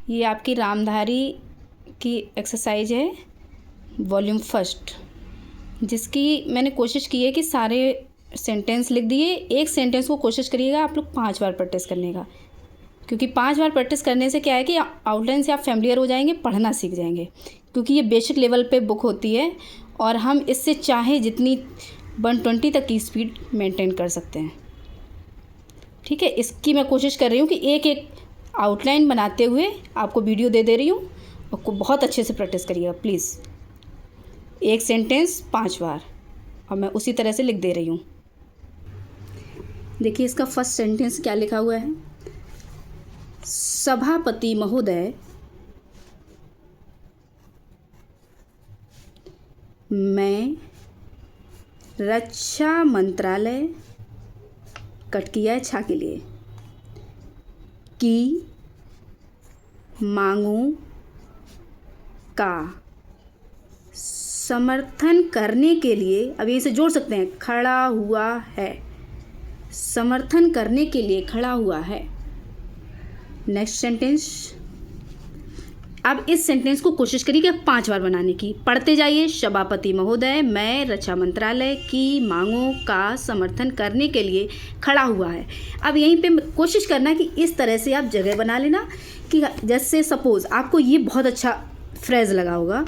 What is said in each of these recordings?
ये आपकी रामधारी की एक्सरसाइज है वॉल्यूम फर्स्ट, जिसकी मैंने कोशिश की है कि सारे सेंटेंस लिख दिए। एक सेंटेंस को कोशिश करिएगा आप लोग 5 बार प्रैक्टिस करने का, क्योंकि 5 बार प्रैक्टिस करने से क्या है कि आउटलाइन से आप फैमिलियर हो जाएंगे, पढ़ना सीख जाएंगे, क्योंकि ये बेसिक लेवल पे बुक होती है और हम इससे चाहे जितनी 120 तक की स्पीड मेंटेन कर सकते हैं। ठीक है, इसकी मैं कोशिश कर रही हूँ कि एक एक आउटलाइन बनाते हुए आपको वीडियो दे रही हूँ, आपको बहुत अच्छे से प्रैक्टिस करिएगा प्लीज़। एक सेंटेंस 5 बार और मैं उसी तरह से लिख दे रही हूँ। देखिए इसका फर्स्ट सेंटेंस क्या लिखा हुआ है। सभापति महोदय, मैं रक्षा मंत्रालय कट किया है छा के लिए की मांगों का समर्थन करने के लिए, अब यहीं से जोड़ सकते हैं, खड़ा हुआ है, समर्थन करने के लिए खड़ा हुआ है। नेक्स्ट सेंटेंस, अब इस सेंटेंस को कोशिश करिए 5 बार बनाने की। पढ़ते जाइए। सभापति महोदय, मैं रक्षा मंत्रालय की मांगों का समर्थन करने के लिए खड़ा हुआ है। अब यहीं पे कोशिश करना कि इस तरह से आप जगह बना लेना कि जैसे सपोज़ आपको ये बहुत अच्छा फ्रेज लगा होगा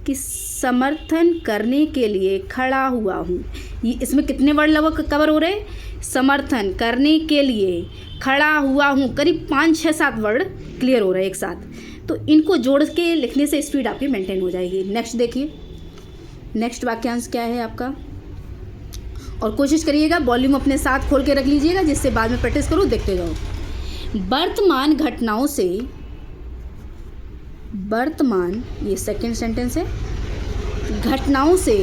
कि समर्थन करने के लिए खड़ा हुआ हूँ। ये इसमें कितने वर्ड लगभग कवर हो रहे हैं? समर्थन करने के लिए खड़ा हुआ हूँ, करीब 5, 6, 7 वर्ड क्लियर हो रहे हैं एक साथ। तो इनको जोड़ के लिखने से स्पीड आपकी मेंटेन हो जाएगी। नेक्स्ट देखिए, नेक्स्ट वाक्यांश क्या है आपका, और कोशिश करिएगा वॉल्यूम अपने साथ खोल के रख लीजिएगा, जिससे बाद में प्रैक्टिस करो, देखते जाओ। वर्तमान घटनाओं से, वर्तमान ये सेकंड सेंटेंस है, घटनाओं से,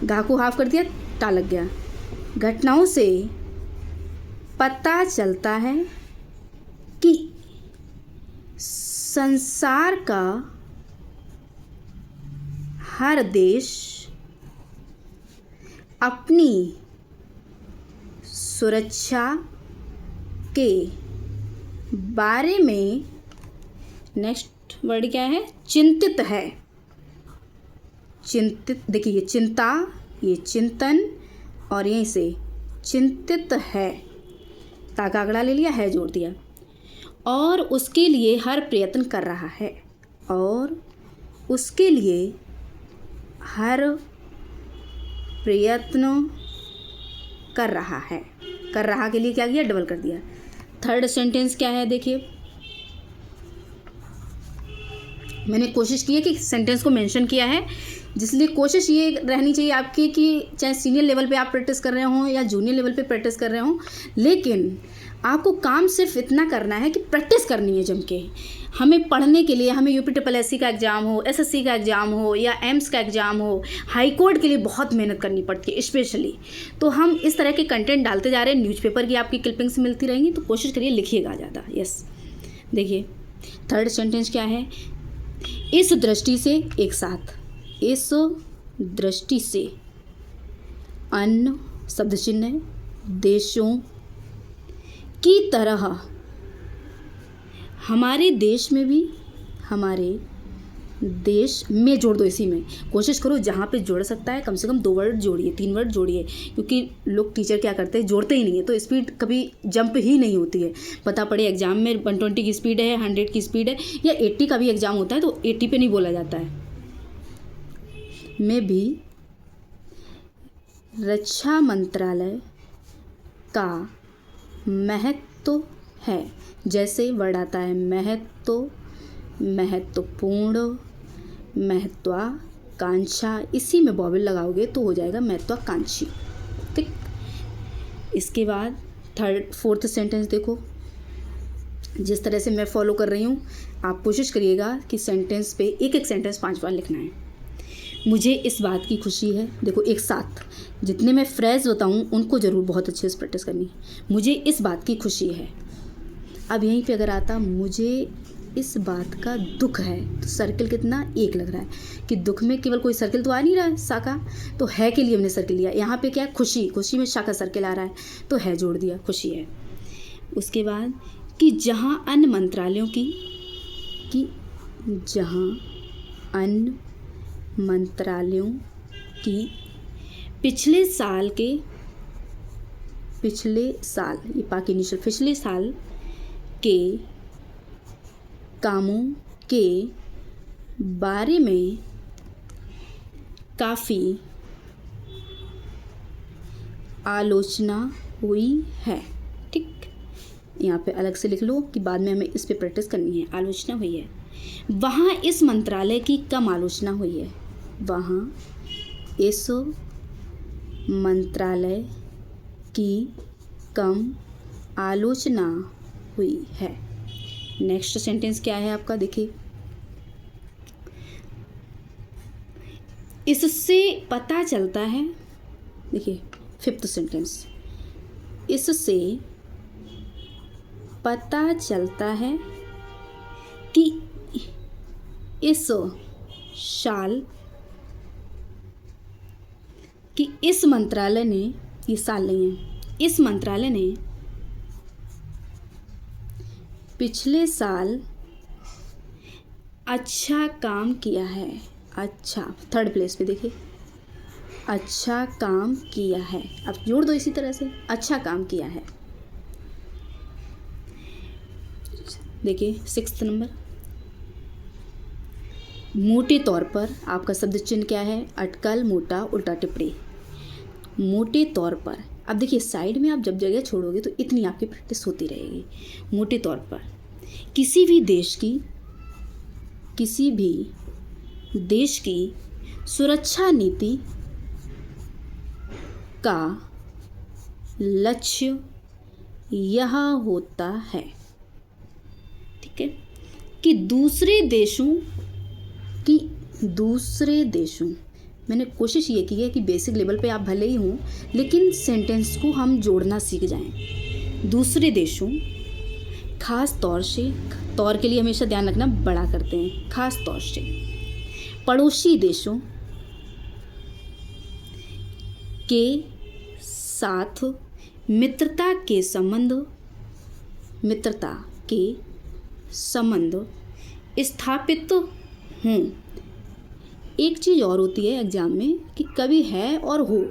घा को हाफ कर दिया, टा लग गया, घटनाओं से पता चलता है कि संसार का हर देश अपनी सुरक्षा के बारे में, नेक्स्ट वर्ड क्या है, चिंतित है। चिंतित, देखिए ये चिंता, ये चिंतन, और यहीं से चिंतित है, ताका आंकड़ा ले लिया, है जोड़ दिया, और उसके लिए हर प्रयत्न कर रहा है, और उसके लिए हर प्रयत्न कर रहा है। कर रहा के लिए क्या किया, डबल कर दिया। थर्ड सेंटेंस क्या है, देखिए मैंने कोशिश की है कि सेंटेंस को मेंशन किया है, जिसलिए कोशिश ये रहनी चाहिए आपकी कि चाहे सीनियर लेवल पे आप प्रैक्टिस कर रहे हों या जूनियर लेवल पे प्रैक्टिस कर रहे हों, लेकिन आपको काम सिर्फ इतना करना है कि प्रैक्टिस करनी है जम के। हमें पढ़ने के लिए, हमें UPSSC का एग्ज़ाम हो, SSC का एग्ज़ाम हो या एम्स का एग्ज़ाम हो, हाई कोर्ट के लिए बहुत मेहनत करनी पड़ती है स्पेशली। तो हम इस तरह के कंटेंट डालते जा रहे हैं, न्यूज़पेपर की आपकी क्लिपिंग्स मिलती रहेंगी, तो कोशिश करिए लिखिएगा ज़्यादा। यस, देखिए थर्ड सेंटेंस क्या है, इस दृष्टि से, एक साथ, इस दृष्टि से अन्य शब्द चिन्ह देशों की तरह हमारे देश में भी, हमारे देश में जोड़ दो, इसी में कोशिश करो जहाँ पे जोड़ सकता है कम से कम 2 वर्ड जोड़िए, 3 वर्ड जोड़िए, क्योंकि लोग टीचर क्या करते हैं, जोड़ते ही नहीं है, तो स्पीड कभी जंप ही नहीं होती है। पता पड़े एग्ज़ाम में 120 की स्पीड है, 100 की स्पीड है, या 80 का भी एग्ज़ाम होता है तो 80 पे नहीं बोला जाता है। में भी रक्षा मंत्रालय का महत्व है, जैसे वर्ड आता है महत्व, महत्वपूर्ण, महत्वाकांक्षा, इसी में बॉबल लगाओगे तो हो जाएगा महत्वाकांक्षी। ठीक, इसके बाद फोर्थ सेंटेंस देखो, जिस तरह से मैं फॉलो कर रही हूँ आप कोशिश करिएगा कि सेंटेंस पे एक एक सेंटेंस 5 बार लिखना है। मुझे इस बात की खुशी है, देखो एक साथ जितने मैं फ्रेज बताऊँ उनको ज़रूर बहुत अच्छे से प्रैक्टिस करनी है। मुझे इस बात की खुशी है, अब यहीं पे अगर आता मुझे इस बात का दुख है, तो सर्किल कितना, 1 लग रहा है कि दुख में केवल कोई सर्किल तो आ नहीं रहा है, सा का, तो है के लिए हमने सर्किल लिया। यहाँ पे क्या है, खुशी, खुशी में शा का सर्किल आ रहा है तो है जोड़ दिया, खुशी है। उसके बाद कि जहाँ अन्य मंत्रालयों की जहाँ अन्य मंत्रालयों की पिछले साल ये पाक इनिशियल पिछले साल के कामों के बारे में काफ़ी आलोचना हुई है। ठीक, यहाँ पे अलग से लिख लो कि बाद में हमें इस पे प्रैक्टिस करनी है। आलोचना हुई है, वहाँ इस मंत्रालय की कम आलोचना हुई है। वहाँ इस मंत्रालय की कम आलोचना हुई है। नेक्स्ट सेंटेंस क्या है आपका, देखिए। इससे पता चलता है, देखिए 5th सेंटेंस, इससे पता चलता है कि इस साल कि इस मंत्रालय ने, ये साल नहीं है, इस मंत्रालय ने पिछले साल अच्छा काम किया है। अच्छा, 3rd प्लेस पे देखिए, अच्छा काम किया है। अब जोड़ दो इसी तरह से, अच्छा काम किया है। देखिए 6th नंबर, मोटे तौर पर आपका शब्द चिन्ह क्या है, अटकल, मोटा, उल्टा टिप्पणी। मोटे तौर पर, अब देखिए साइड में आप जब जगह छोड़ोगे तो इतनी आपकी प्रैक्टिस होती रहेगी। मोटे तौर पर किसी भी देश की सुरक्षा नीति का लक्ष्य यह होता है, ठीक है, कि दूसरे देशों मैंने कोशिश ये की है कि बेसिक लेवल पे आप भले ही हों, लेकिन सेंटेंस को हम जोड़ना सीख जाएं। दूसरे देशों, खास तौर के लिए हमेशा ध्यान रखना, बड़ा करते हैं, खास तौर से पड़ोसी देशों के साथ मित्रता के संबंध स्थापित हों। एक चीज़ और होती है एग्ज़ाम में कि कभी है और हो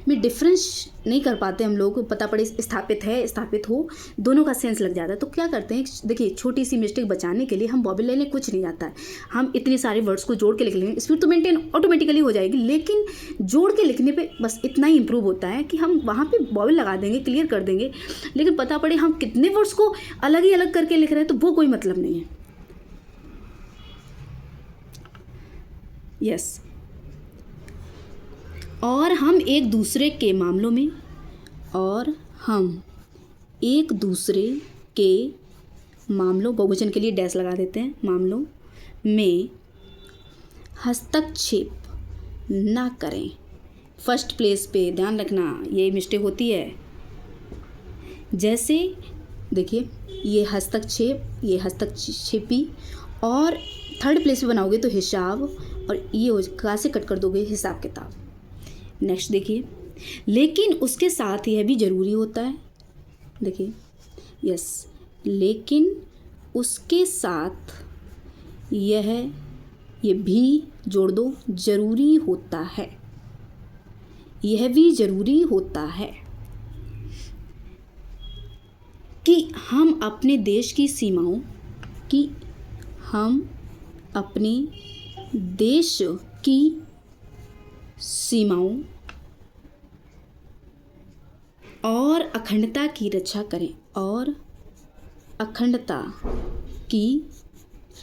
में डिफरेंस नहीं कर पाते हम लोग, पता पड़े स्थापित है स्थापित हो, दोनों का सेंस लग जाता है। तो क्या करते हैं, देखिए छोटी सी मिस्टेक बचाने के लिए हम बॉबल लेने कुछ नहीं जाता है, हम इतने सारे वर्ड्स को जोड़ के लिख लेंगे, स्पीड तो मेंटेन ऑटोमेटिकली हो जाएगी, लेकिन जोड़ के लिखने पे बस इतना ही इंप्रूव होता है कि हम वहाँ पे बॉबल लगा देंगे, क्लियर कर देंगे, लेकिन पता पड़े हम कितने वर्ड्स को अलग ही अलग करके लिख रहे हैं तो वो कोई मतलब नहीं है। यस, और हम एक दूसरे के मामलों बहुवचन के लिए डैश लगा देते हैं, मामलों में हस्तक्षेप ना करें। फर्स्ट प्लेस पे ध्यान रखना, ये मिस्टेक होती है। जैसे देखिए ये हस्तक्षेपी, और 3rd प्लेस पे बनाओगे तो हिसाब, और ये कहाँ से कट कर दोगे, हिसाब किताब। नेक्स्ट देखिए, लेकिन उसके साथ यह भी ज़रूरी होता है, देखिए यस, लेकिन उसके साथ ये भी जोड़ दो, ज़रूरी होता है, यह भी ज़रूरी होता है कि हम अपने देश की सीमाओं और अखंडता की रक्षा करें, और अखंडता की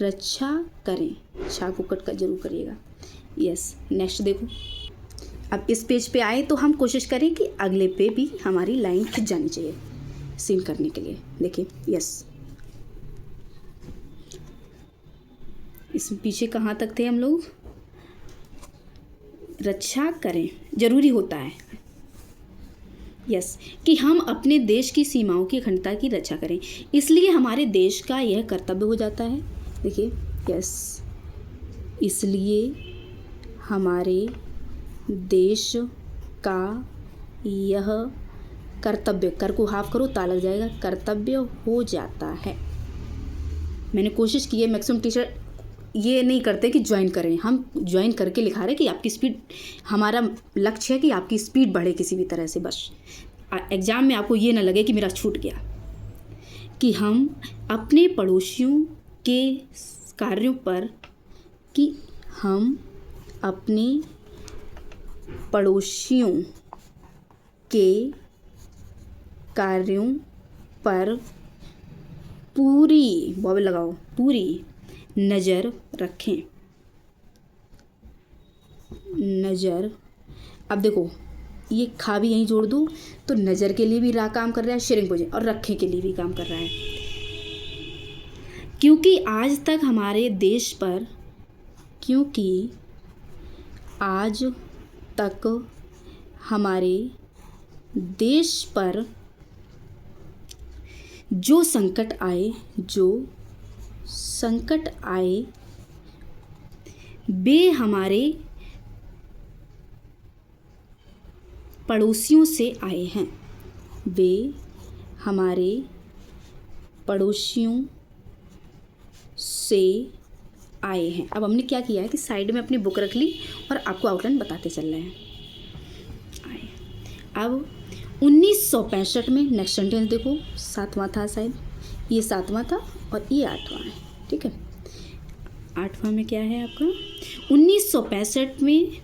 रक्षा करें। छा को कट कर जरूर करिएगा। यस, नेक्स्ट देखो, अब इस पेज पे आए तो हम कोशिश करें कि अगले पे भी हमारी लाइन खिंच जानी चाहिए सीन करने के लिए। देखिए यस, इसमें पीछे कहाँ तक थे हम लोग, रक्षा करें जरूरी होता है, यस, कि हम अपने देश की सीमाओं की अखंडता की रक्षा करें, इसलिए हमारे देश का यह कर्तव्य हो जाता है। देखिए यस, इसलिए हमारे देश का यह कर्तव्य, कर को हाफ करो ता लग जाएगा, कर्तव्य हो जाता है। मैंने कोशिश की है, मैक्सिमम टीचर ये नहीं करते कि ज्वाइन करें, हम ज्वाइन करके लिखा रहे कि आपकी स्पीड, हमारा लक्ष्य है कि आपकी स्पीड बढ़े किसी भी तरह से, बस एग्ज़ाम में आपको ये ना लगे कि मेरा छूट गया। कि हम अपने पड़ोसियों के कार्यों पर, कि हम अपने पड़ोसियों के कार्यों पर पूरी, बॉबल लगाओ, पूरी नज़र रखें, नज़र। अब देखो ये खा भी यहीं जोड़ दो तो नज़र के लिए भी काम कर रहा है, शेयरिंग पोजीशन, और रखे के लिए भी काम कर रहा है। क्योंकि आज तक हमारे देश पर, क्योंकि आज तक हमारे देश पर जो संकट आए, जो संकट आए, वे हमारे पड़ोसियों से आए हैं, वे हमारे पड़ोसियों से आए हैं। अब हमने क्या किया है कि साइड में अपनी बुक रख ली और आपको आउटलाइन बताते चल रहे हैं। अब 1965 में नेक्स्ट सेंटेंस देखो, 7वां था शायद, ये 7वां था और ये 8वां है, ठीक है। 8वां में क्या है आपका, 1965 में,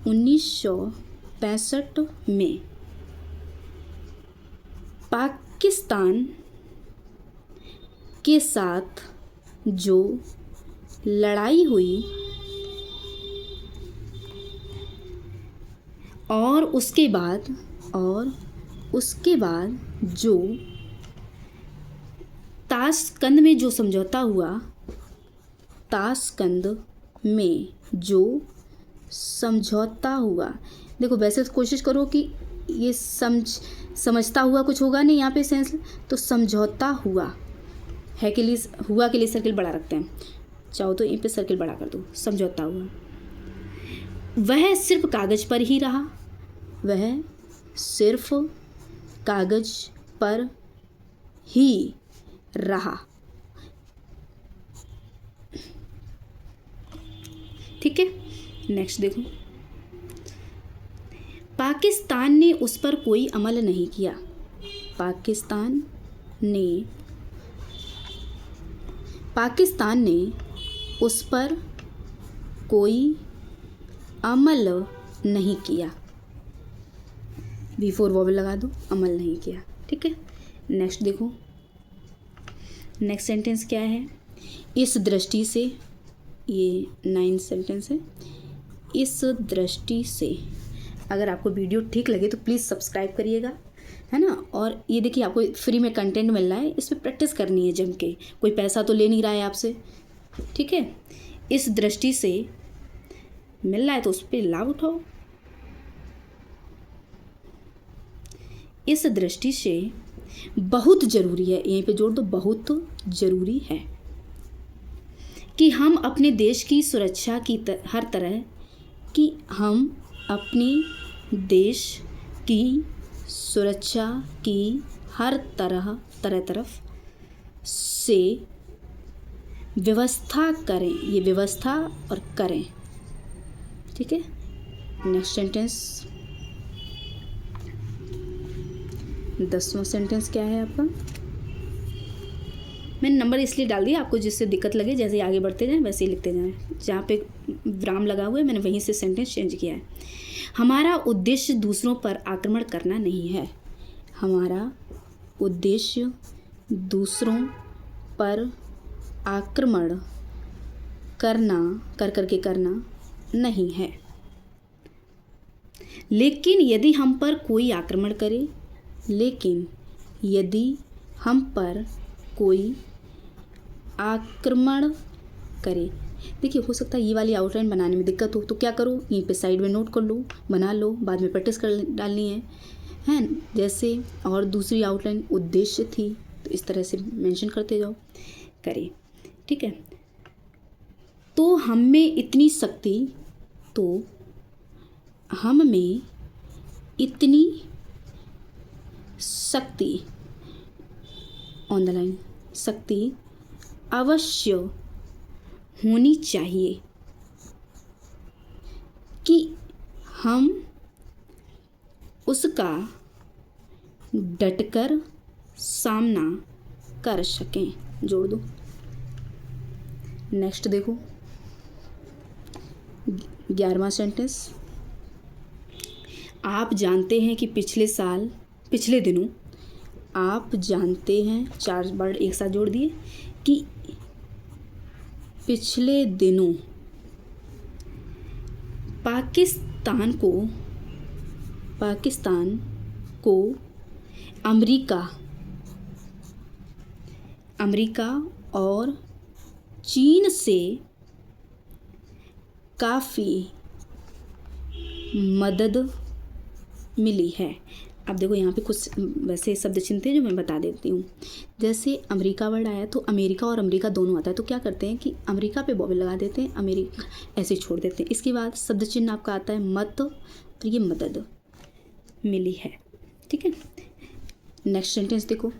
1965 में पाकिस्तान के साथ जो लड़ाई हुई और उसके बाद जो ताशकंद में जो समझौता हुआ, ताशकंद में जो समझौता हुआ, देखो वैसे तो कोशिश करो कि ये समझता हुआ कुछ होगा नहीं यहाँ पे सेंस, तो समझौता हुआ है के लिए, हुआ के लिए सर्किल बड़ा रखते हैं, चाहो तो यहीं पे सर्किल बड़ा कर दो, समझौता हुआ, वह सिर्फ कागज़ पर ही रहा, वह सिर्फ कागज़ पर ही रहा, ठीक है। नेक्स्ट देखो, पाकिस्तान ने उस पर कोई अमल नहीं किया, पाकिस्तान ने उस पर कोई अमल नहीं किया, B4 वॉवल लगा दो, अमल नहीं किया, ठीक है। नेक्स्ट देखो, नेक्स्ट सेंटेंस क्या है, इस दृष्टि से, ये 9 सेंटेंस है। इस दृष्टि से, अगर आपको वीडियो ठीक लगे तो प्लीज़ सब्सक्राइब करिएगा, है ना। और ये देखिए आपको फ्री में कंटेंट मिल रहा है, इस पर प्रैक्टिस करनी है जम के, कोई पैसा तो ले नहीं रहा है आपसे, ठीक है। इस दृष्टि से मिल रहा है तो उस पर लाभ उठाओ। इस दृष्टि से बहुत ज़रूरी है, यहीं पे जोड़ दो, बहुत ज़रूरी है कि हम अपने देश की सुरक्षा की हर तरह की, हम अपने देश की सुरक्षा की हर तरफ से व्यवस्था करें, ये व्यवस्था और करें, ठीक है। नेक्स्ट सेंटेंस, 10वां सेंटेंस क्या है आपका, मैंने नंबर इसलिए डाल दिया आपको जिससे दिक्कत लगे, जैसे आगे बढ़ते जाएं वैसे ही लिखते जाएं, जहाँ पे विराम लगा हुआ है मैंने वहीं से सेंटेंस चेंज किया है। हमारा उद्देश्य दूसरों पर आक्रमण करना नहीं है, हमारा उद्देश्य दूसरों पर आक्रमण करके करना नहीं है, लेकिन यदि हम पर कोई आक्रमण करे, लेकिन यदि हम पर कोई आक्रमण करे, देखिए हो सकता है ये वाली आउटलाइन बनाने में दिक्कत हो, तो क्या करो, यहीं पे साइड में नोट कर लो, बना लो, बाद में प्रैक्टिस कर डालनी है। जैसे और दूसरी आउटलाइन उद्देश्य थी तो इस तरह से मेंशन करते जाओ, करें, ठीक है। तो हम में इतनी शक्ति, तो हम में इतनी शक्ति, ऑन द लाइन, शक्ति अवश्य होनी चाहिए कि हम उसका डटकर सामना कर सकें। जोड़ दो। नेक्स्ट देखो 11वां सेंटेंस। आप जानते हैं कि पिछले दिनों, आप जानते हैं, 4 वर्ड एक साथ जोड़ दिए, कि पिछले दिनों पाकिस्तान को अमेरिका और चीन से काफ़ी मदद मिली है। अब देखो यहाँ पे कुछ वैसे शब्द चिन्ह थे जो मैं बता देती हूँ। जैसे अमेरिका वर्ड आया तो अमेरिका और अमेरिका दोनों आता है, तो क्या करते हैं कि अमेरिका पे बॉबल लगा देते हैं, अमेरिका ऐसे छोड़ देते हैं। इसके बाद शब्द चिन्ह आपका आता है मत, और ये मदद मिली है। ठीक है, नेक्स्ट सेंटेंस देखो।